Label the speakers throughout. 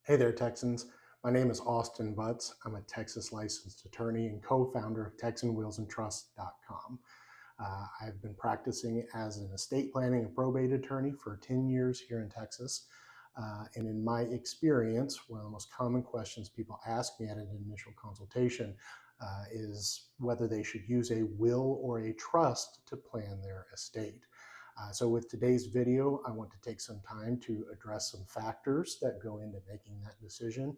Speaker 1: Hey there, Texans. My name is Austin Butts. I'm a Texas licensed attorney and co-founder of TexanWillsandTrust.com. I've been practicing as an estate planning and probate attorney for 10 years here in Texas. And in my experience, one of the most common questions people ask me at an initial consultation is whether they should use a will or a trust to plan their estate. So with today's video, I want to take some time to address some factors that go into making that decision.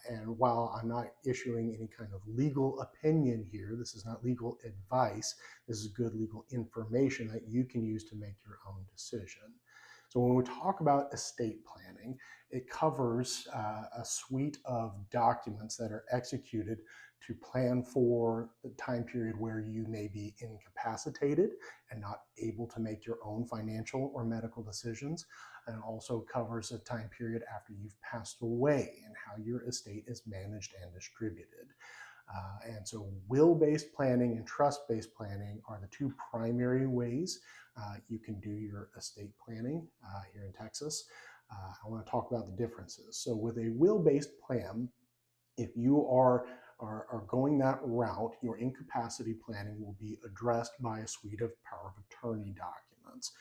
Speaker 1: And while I'm not issuing any kind of legal opinion here, this is not legal advice, this is good legal information that you can use to make your own decision. So when we talk about estate planning, it covers a suite of documents that are executed to plan for the time period where you may be incapacitated and not able to make your own financial or medical decisions, and also covers a time period after you've passed away and how your estate is managed and distributed. And so will-based planning and trust-based planning are the two primary ways you can do your estate planning here in Texas. I want to talk about the differences. So with a will-based plan, if you are going that route, your incapacity planning will be addressed by a suite of power of attorney documents.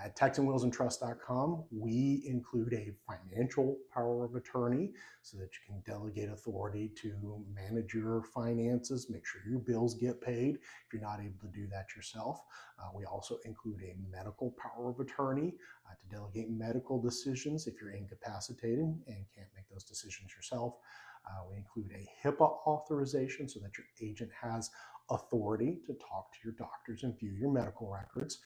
Speaker 1: At TexanWillsandTrust.com, we include a financial power of attorney so that you can delegate authority to manage your finances, make sure your bills get paid if you're not able to do that yourself. We also include a medical power of attorney to delegate medical decisions if you're incapacitated and can't make those decisions yourself. We include a HIPAA authorization so that your agent has authority to talk to your doctors and view your medical records.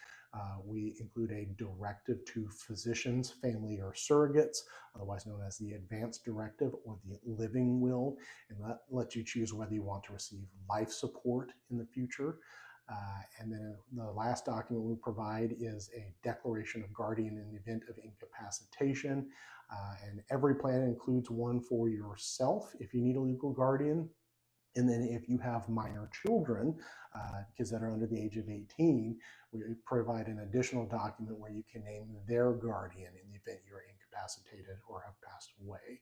Speaker 1: We include a directive to physicians, family, or surrogates, otherwise known as the advance directive or the living will, and that lets you choose whether you want to receive life support in the future. And then the last document we provide is a declaration of guardian in the event of incapacitation. And every plan includes one for yourself if you need a legal guardian. And then if you have minor children, kids that are under the age of 18, we provide an additional document where you can name their guardian in the event you're incapacitated or have passed away.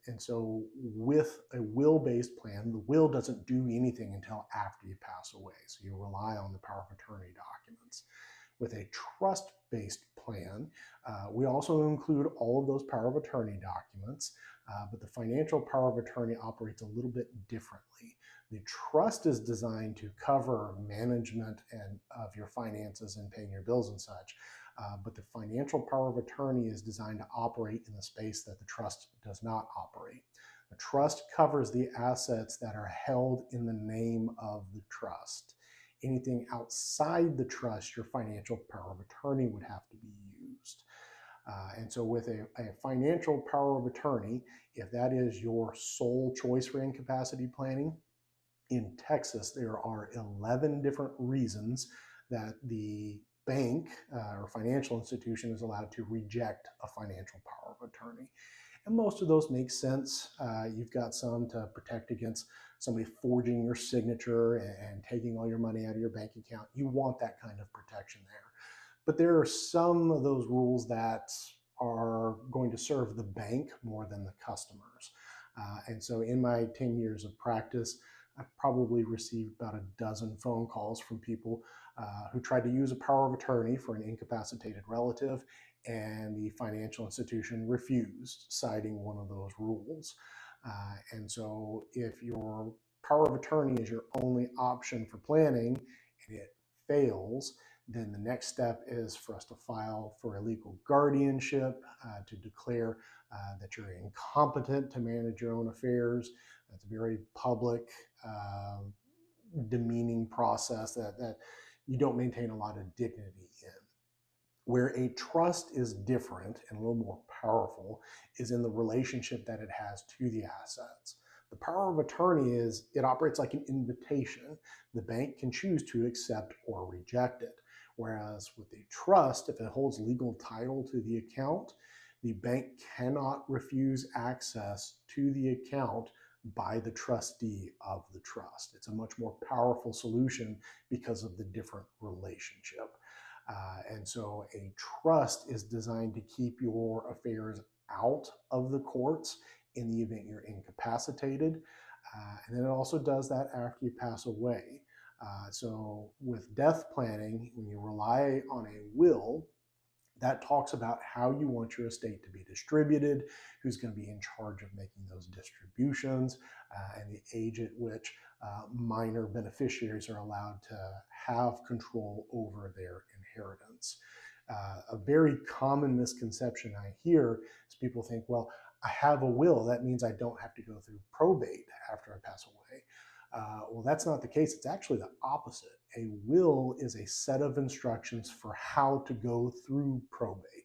Speaker 1: And so with a will-based plan, the will doesn't do anything until after you pass away. So you rely on the power of attorney documents. With a trust-based plan, we also include all of those power of attorney documents, but the financial power of attorney operates a little bit differently. The trust is designed to cover management of your finances and paying your bills and such, but the financial power of attorney is designed to operate in the space that the trust does not operate. The trust covers the assets that are held in the name of the trust. Anything outside the trust, your financial power of attorney would have to be used. And so with a financial power of attorney, if that is your sole choice for incapacity planning, in Texas, there are 11 different reasons that the bank or financial institution is allowed to reject a financial power of attorney. And most of those make sense. You've got some to protect against somebody forging your signature and taking all your money out of your bank account. You want that kind of protection there. But there are some of those rules that are going to serve the bank more than the customers. And so in my 10 years of practice, I've probably received about a dozen phone calls from people who tried to use a power of attorney for an incapacitated relative, and the financial institution refused, citing one of those rules. And so if your power of attorney is your only option for planning and it fails, then the next step is for us to file for a legal guardianship to declare that you're incompetent to manage your own affairs. It's a very public, demeaning process that you don't maintain a lot of dignity in. Where a trust is different and a little more powerful is in the relationship that it has to the assets. The power of attorney it operates like an invitation. The bank can choose to accept or reject it. Whereas with a trust, if it holds legal title to the account, the bank cannot refuse access to the account by the trustee of the trust. It's a much more powerful solution because of the different relationship. And so a trust is designed to keep your affairs out of the courts in the event you're incapacitated. And then it also does that after you pass away. So with death planning, when you rely on a will, that talks about how you want your estate to be distributed, who's going to be in charge of making those distributions, and the age at which minor beneficiaries are allowed to have control over their inheritance. A very common misconception I hear is people think, well, I have a will, that means I don't have to go through probate after I pass away. Well, that's not the case. It's actually the opposite. A will is a set of instructions for how to go through probate.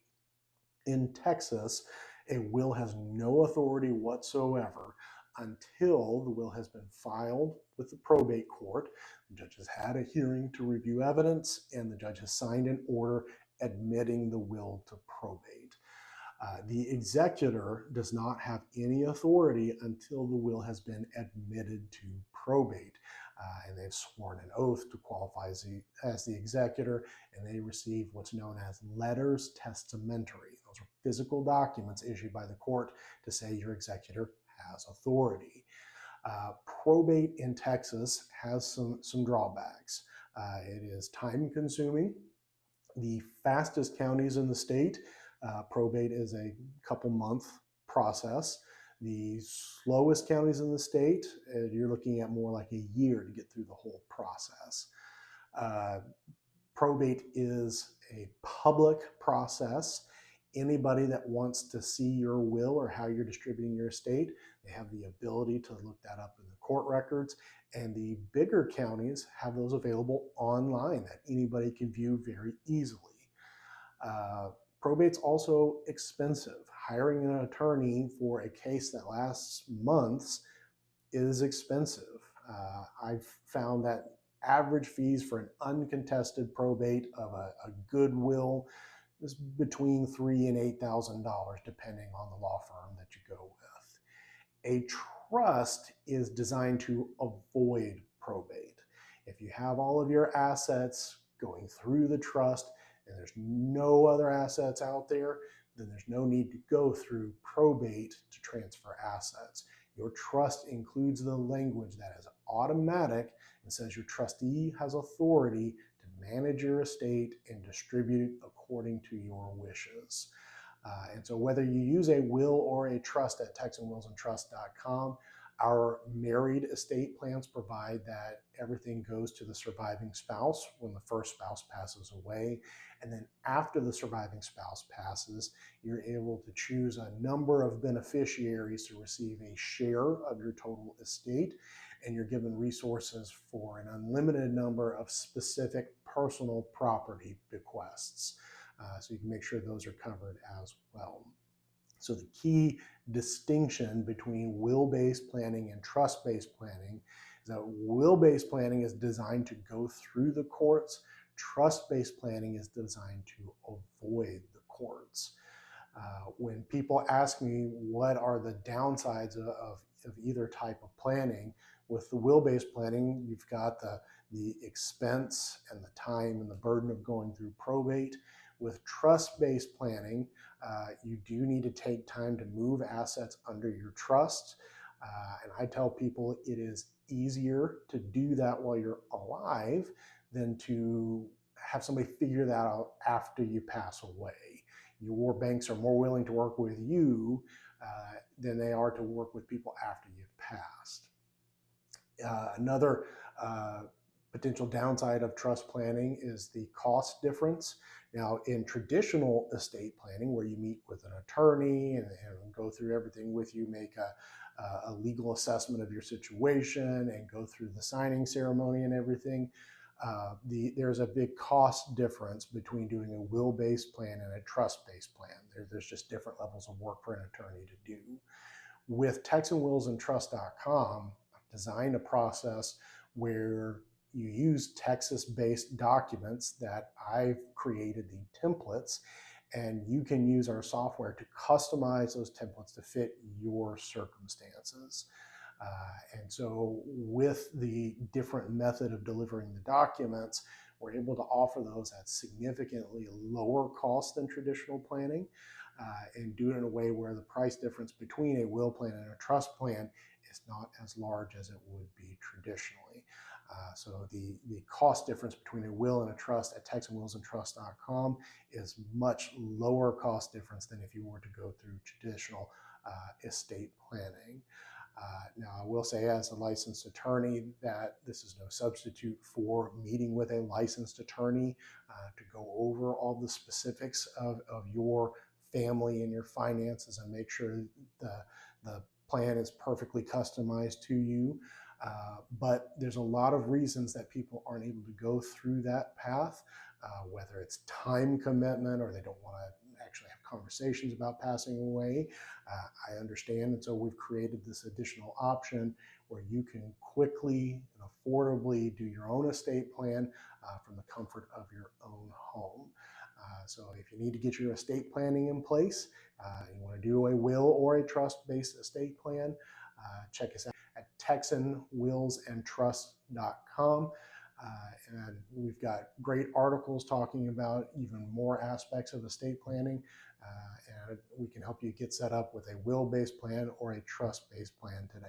Speaker 1: In Texas, a will has no authority whatsoever until the will has been filed with the probate court. The judge has had a hearing to review evidence, and the judge has signed an order admitting the will to probate. The executor does not have any authority until the will has been admitted to probate. And they've sworn an oath to qualify as the executor, and they receive what's known as letters testamentary. Those are physical documents issued by the court to say your executor has authority. Probate in Texas has some drawbacks. It is time consuming. The fastest counties in the state, probate is a couple month process. The slowest counties in the state, you're looking at more like a year to get through the whole process. Uh, Probate is a public process. Anybody that wants to see your will or how you're distributing your estate, they have the ability to look that up in the court records. And the bigger counties have those available online that anybody can view very easily. Probate's also expensive. Hiring an attorney for a case that lasts months is expensive. I've found that average fees for an uncontested probate of a good will is between $3,000 and $8,000, depending on the law firm that you go with. A trust is designed to avoid probate. If you have all of your assets going through the trust and there's no other assets out there, then there's no need to go through probate to transfer assets. Your trust includes the language that is automatic and says your trustee has authority to manage your estate and distribute according to your wishes. And so whether you use a will or a trust at TexanWillsandTrust.com, our married estate plans provide that everything goes to the surviving spouse when the first spouse passes away. And then after the surviving spouse passes, you're able to choose a number of beneficiaries to receive a share of your total estate. And you're given resources for an unlimited number of specific personal property bequests. So you can make sure those are covered as well. So the key distinction between will-based planning and trust-based planning is that will-based planning is designed to go through the courts. Trust-based planning is designed to avoid the courts. When people ask me what are the downsides of either type of planning, with the will-based planning, you've got the expense and the time and the burden of going through probate. With trust-based planning, you do need to take time to move assets under your trust. And I tell people it is easier to do that while you're alive than to have somebody figure that out after you pass away. Your banks are more willing to work with you than they are to work with people after you've passed. Another potential downside of trust planning is the cost difference. Now, in traditional estate planning, where you meet with an attorney and go through everything with you, make a legal assessment of your situation and go through the signing ceremony and everything, there's a big cost difference between doing a will-based plan and a trust-based plan. There's just different levels of work for an attorney to do. With TexanWillsandTrust.com, I've designed a process where you use Texas-based documents that I've created, the templates, and you can use our software to customize those templates to fit your circumstances. And so with the different method of delivering the documents, We're able to offer those at significantly lower cost than traditional planning, and do it in a way where the price difference between a will plan and a trust plan is not as large as it would be traditionally. So the cost difference between a will and a trust at TexanWillsAndTrust.com is much lower cost difference than if you were to go through traditional estate planning. Now, I will say as a licensed attorney that this is no substitute for meeting with a licensed attorney to go over all the specifics of your family and your finances and make sure the plan is perfectly customized to you. But there's a lot of reasons that people aren't able to go through that path, whether it's time commitment or they don't want to actually have conversations about passing away. I understand, and so we've created this additional option where you can quickly and affordably do your own estate plan from the comfort of your own home. So if you need to get your estate planning in place, you want to do a will or a trust-based estate plan, check us out at TexanWillsAndTrust.com. And we've got great articles talking about even more aspects of estate planning. And we can help you get set up with a will-based plan or a trust-based plan today.